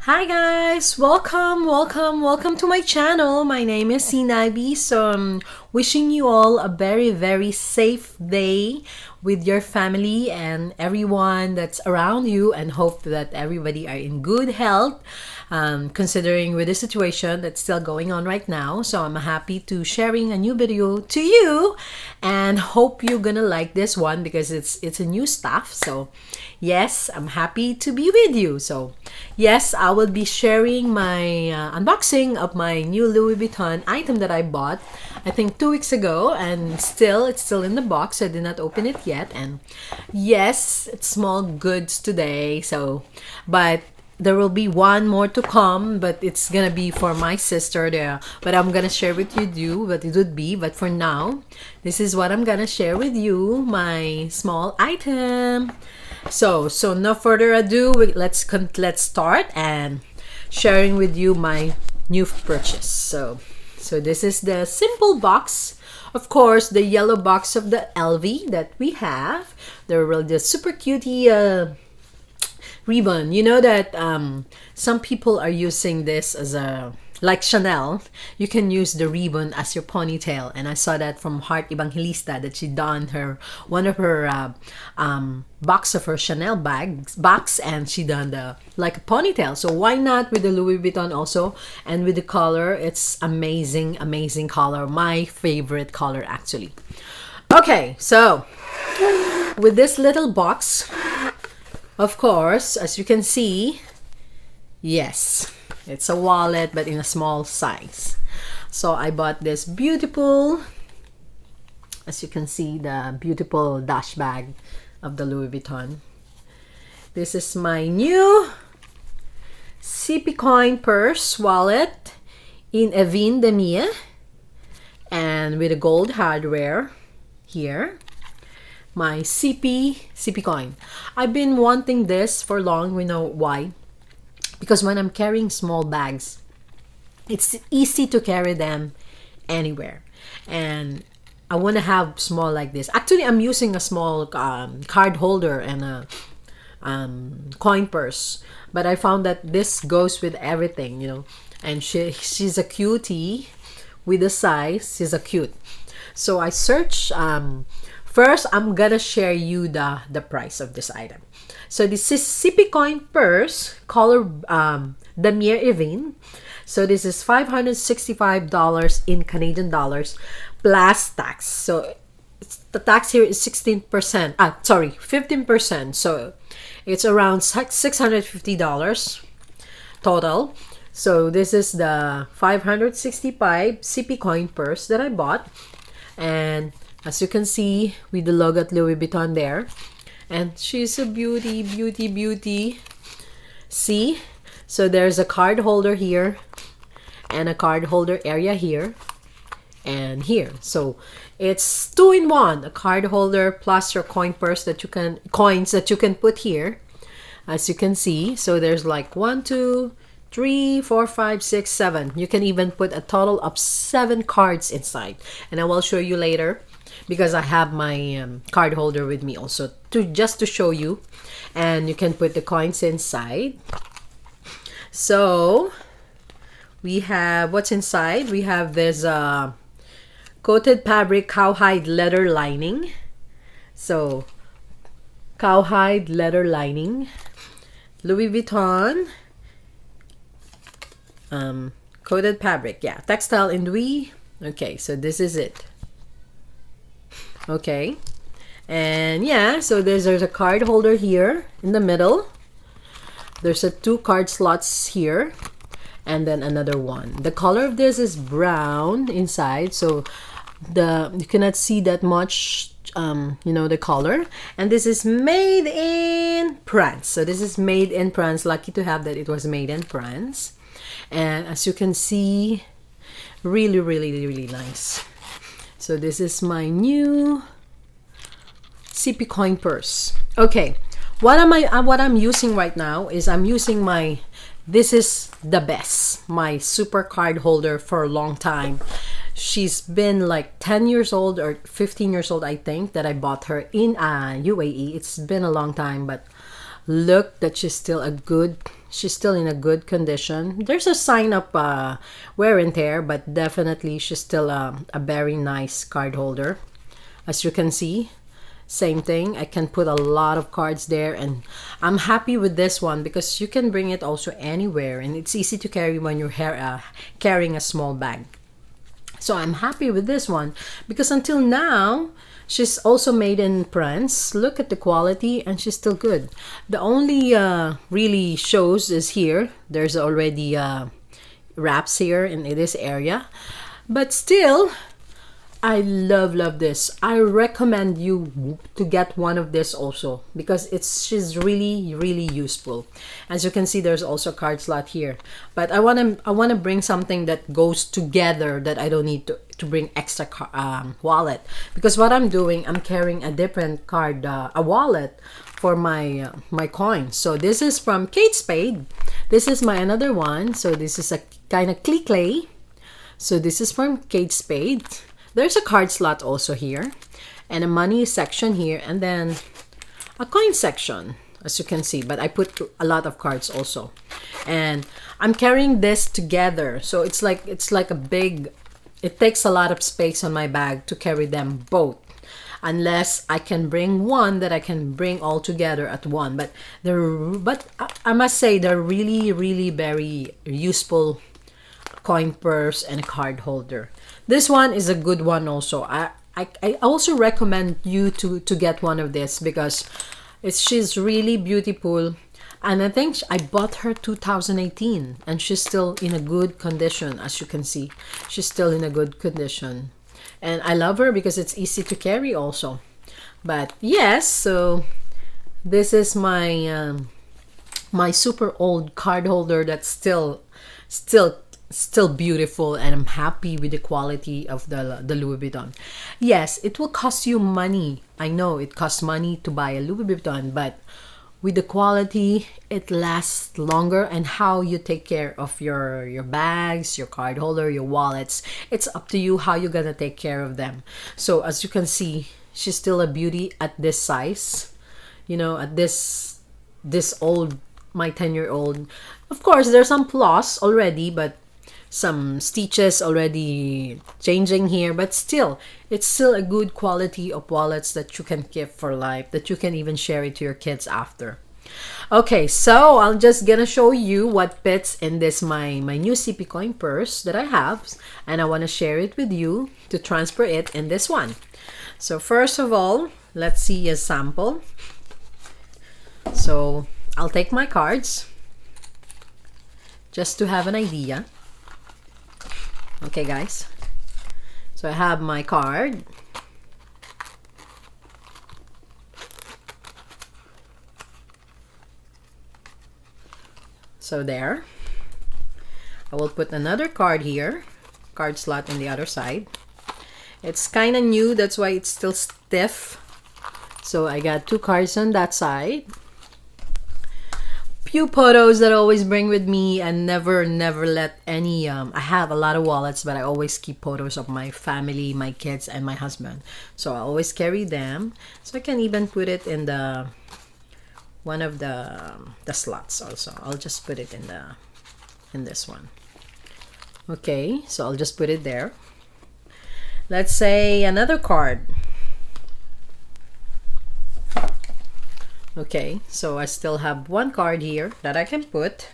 Hi guys, welcome to my channel. My name is Zin Ivy B. So I'm wishing you all a very safe day with your family and everyone that's around you, and hope that everybody are in good health, considering with the situation that's still going on right now. So I'm happy to sharing a new video to you, and hope you're gonna like this one because it's a new stuff. So yes, I'm happy to be with you. So yes, I will be sharing my unboxing of my new Louis Vuitton item that I bought, I think 2 weeks ago, and it's still in the box. I did not open it yet. And yes, it's small goods today. So, but there will be one more to come, but it's gonna be for my sister there. But I'm gonna share with you what it would be. But for now, this is what I'm gonna share with you, my small item. So no further ado, let's start and sharing with you my new purchase. So this is the simple box. Of course, the yellow box of the LV that we have. The super cutie ribbon. You know that some people are using this as a, like Chanel, you can use the ribbon as your ponytail. And I saw that from Heart Evangelista, that she donned one of her box of her Chanel box, and she done the like a ponytail. So why not with the Louis Vuitton also? And with the color, it's amazing color, my favorite color actually. Okay, so with this little box, of course, as you can see, yes, it's a wallet, but in a small size. So I bought this beautiful, as you can see, the beautiful dash bag of the Louis Vuitton. This is my new Zippy Coin Purse wallet in Ebene Damier, and with a gold hardware here. My Zippy Coin. I've been wanting this for long. We know why. Because when I'm carrying small bags, it's easy to carry them anywhere. And I want to have small like this. Actually, I'm using a small card holder and a coin purse. But I found that this goes with everything, you know. And she's a cutie with the size. She's a cute. So I searched. First, I'm gonna share you the price of this item. So this is Zippy Coin Purse, color Damier Ebene. So this is $565 in Canadian dollars plus tax. So the tax here is 16%. Sorry, 15%. So it's around $650 total. So this is the 565 Zippy Coin Purse that I bought, and as you can see, with the logo at Louis Vuitton there. And she's a beauty. See? So there's a card holder here, and a card holder area here, and here. So it's 2-in-1, a card holder plus your coin purse coins that you can put here, as you can see. So there's like 1, 2, 3, 4, 5, 6, 7. You can even put a total of 7 cards inside, and I will show you later, because I have my card holder with me also, just to show you. And you can put the coins inside. So we have what's inside. We have this coated fabric cowhide leather lining. So cowhide leather lining, Louis Vuitton coated fabric, yeah, textile induit. Okay, so this is it. Okay, and yeah, so there's a card holder here in the middle. There's a 2 card slots here, and then another one. The color of this is brown inside, so you cannot see that much, you know, the color. And this is made in France. So this is made in France. Lucky to have that it was made in France. And as you can see, really nice. So this is my new Zippy Coin Purse. Okay, what I'm using right now is I'm using this is the best, my super card holder for a long time. She's been like 10 years old or 15 years old, I think, that I bought her in UAE. It's been a long time, but look that she's still in a good condition. There's a sign of wear and tear, but definitely she's still a very nice card holder. As you can see, same thing. I can put a lot of cards there, and I'm happy with this one because you can bring it also anywhere, and it's easy to carry when you're carrying a small bag. So I'm happy with this one because until now, she's also made in France. Look at the quality, and she's still good. The only really shows is here. There's already wraps here in this area. But still, I love this. I recommend you to get one of this also because she's really useful. As you can see, there's also a card slot here. But I wanna bring something that goes together, that I don't need to bring extra wallet, because what I'm doing, I'm carrying a different card a wallet for my my coins. So this is from Kate Spade. This is my another one. So this is a kind of click-clay. So this is from Kate Spade. There's a card slot also here, and a money section here, and then a coin section, as you can see. But I put a lot of cards also, and I'm carrying this together. So it's like a big. It takes a lot of space on my bag to carry them both, unless I can bring one that I can bring all together at one. But I must say they're really very useful coin purse and a card holder. This one is a good one also. I also recommend you to get one of this because she's really beautiful, and I think I bought her 2018, and she's still in a good condition. As you can see, she's still in a good condition, and I love her because it's easy to carry also. But yes, so this is my my super old card holder that's still beautiful, and I'm happy with the quality of the Louis Vuitton. Yes, it will cost you money. I know it costs money to buy a Louis Vuitton, but with the quality, it lasts longer. And how you take care of your bags, your card holder, your wallets, it's up to you how you're gonna take care of them. So as you can see, she's still a beauty at this size, you know, at this old, my 10-year-old. Of course, there's some flaws already, but some stitches already changing here, but still, it's still a good quality of wallets that you can keep for life, that you can even share it to your kids after. Okay, so I'm just gonna show you what fits in this my new Zippy Coin Purse that I have, and I want to share it with you to transfer it in this one. So first of all, let's see a sample. So I'll take my cards just to have an idea. Okay guys, so I have my card. So there, I will put another card here, card slot on the other side. It's kind of new, that's why it's still stiff. So I got two cards on that side. Few photos that I always bring with me, and never let any I have a lot of wallets, but I always keep photos of my family, my kids, and my husband. So I always carry them. So I can even put it in the one of the slots also. I'll just put it in this one. Okay, so I'll just put it there. Let's say another card. Okay, so I still have one card here that I can put.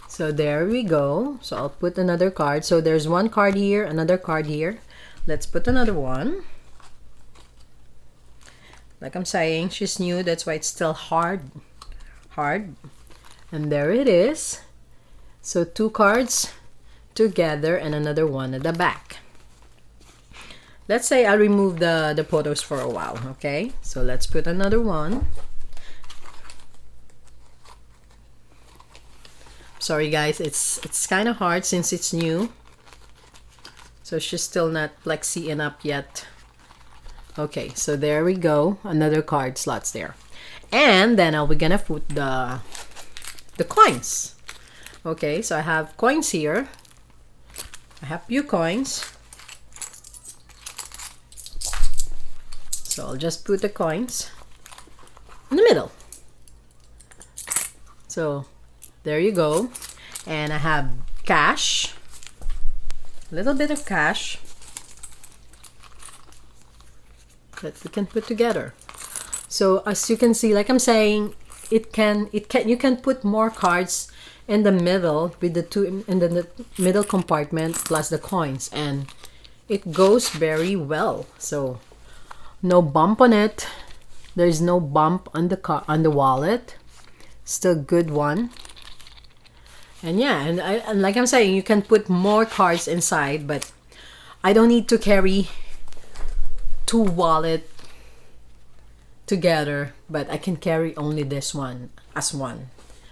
So there we go. So I'll put another card. So there's one card here, another card here. Let's put another one. Like I'm saying, she's new, that's why it's still hard. And there it is. So two cards together and another one at the back. Let's say I'll remove the photos for a while, okay? So let's put another one. Sorry guys, it's kind of hard since it's new. So she's still not flexy enough yet. Okay, so there we go. Another card slots there. And then we're gonna put the coins. Okay, so I have coins here. I have few coins. So I'll just put the coins. in the middle. So there you go. And I have cash, a little bit of cash that we can put together. So as you can see, like I'm saying, you can put more cards in the middle with the two in the middle compartment plus the coins, and it goes very well. So no bump on it. There's no bump on the wallet. Still good one. And yeah, and like I'm saying, you can put more cards inside, but I don't need to carry two wallet together, but I can carry only this one as one.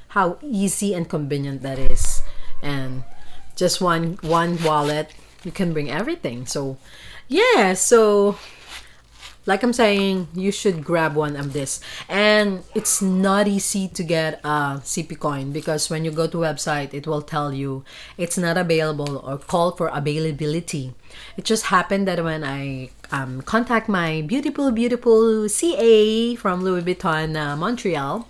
How easy and convenient that is. And just one wallet, you can bring everything. So yeah, so like I'm saying, you should grab one of this. And it's not easy to get a Zippy coin, because when you go to website, it will tell you it's not available or call for availability. It just happened that when I contact my beautiful CA from Louis Vuitton, Montreal,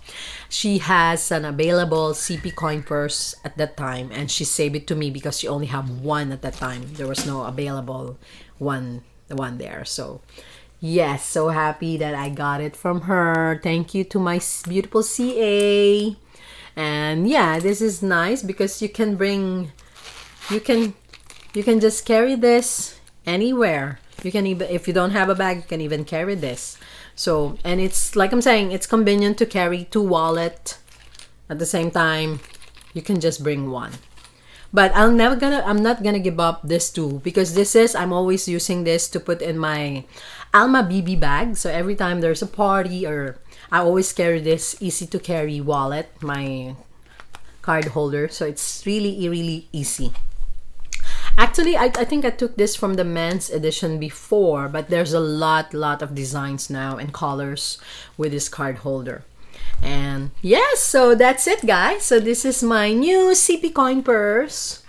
she has an available Zippy Coin Purse at that time, and she saved it to me because she only have one at that time. There was no available one there. So yes, so happy that I got it from her. Thank you to my beautiful CA. And yeah, this is nice because you can just carry this anywhere. You can even, if you don't have a bag, you can even carry this. So, and it's like I'm saying, it's convenient to carry two wallets at the same time. You can just bring one. But I'm not gonna give up this too, because I'm always using this to put in my Alma BB bag. So every time there's a party, or I always carry this easy to carry wallet, my card holder. So it's really easy. Actually, I think I took this from the men's edition before, but there's a lot of designs now and colors with this card holder. And yes, so that's it, guys. So this is my new Zippy Coin Purse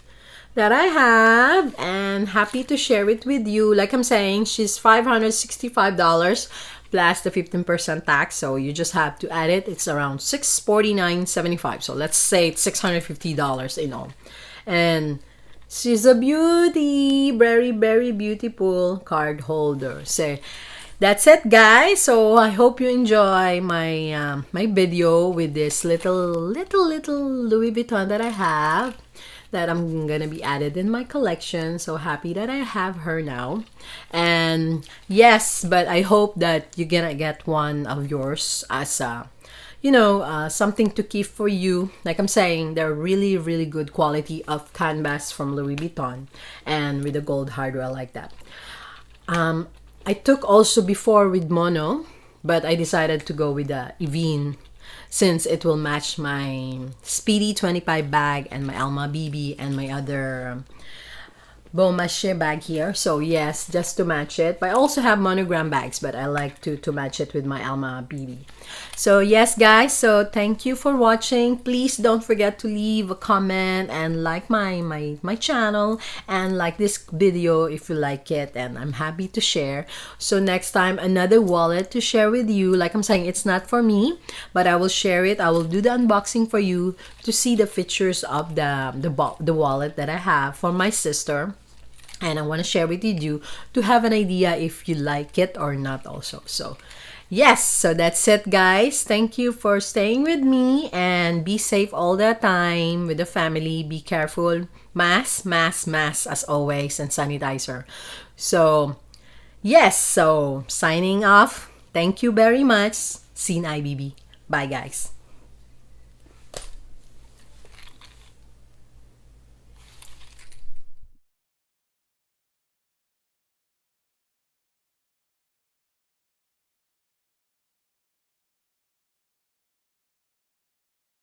that I have, and happy to share it with you. Like I'm saying, she's $565 plus the 15% tax, so you just have to add it. It's around $649.75. So let's say it's $650 in all. And she's a beauty, very beautiful card holder. So that's it, guys. So I hope you enjoy my my video with this little Louis Vuitton that I have, that I'm gonna be added in my collection. So happy that I have her now. And yes, but I hope that you're gonna get one of yours as a, something to keep for you. Like I'm saying, they're really good quality of canvas from Louis Vuitton, and with the gold hardware like that. I took also before with mono, but I decided to go with the Ebene since it will match my Speedy 25 bag and my Alma BB and my other Beaumarchais bag here. So yes, just to match it. But I also have monogram bags, but I like to match it with my Alma BB. So yes, guys, so thank you for watching. Please don't forget to leave a comment and like my channel, and like this video if you like it, and I'm happy to share. So next time, another wallet to share with you. Like I'm saying, it's not for me, but I will share it. I will do the unboxing for you to see the features of the wallet that I have for my sister. And I want to share with you to have an idea if you like it or not also. So yes, so that's it, guys. Thank you for staying with me, and be safe all the time with the family. Be careful. Mask as always, and sanitizer. So yes, so signing off. Thank you very much. Zin Ivy B. Bye, guys.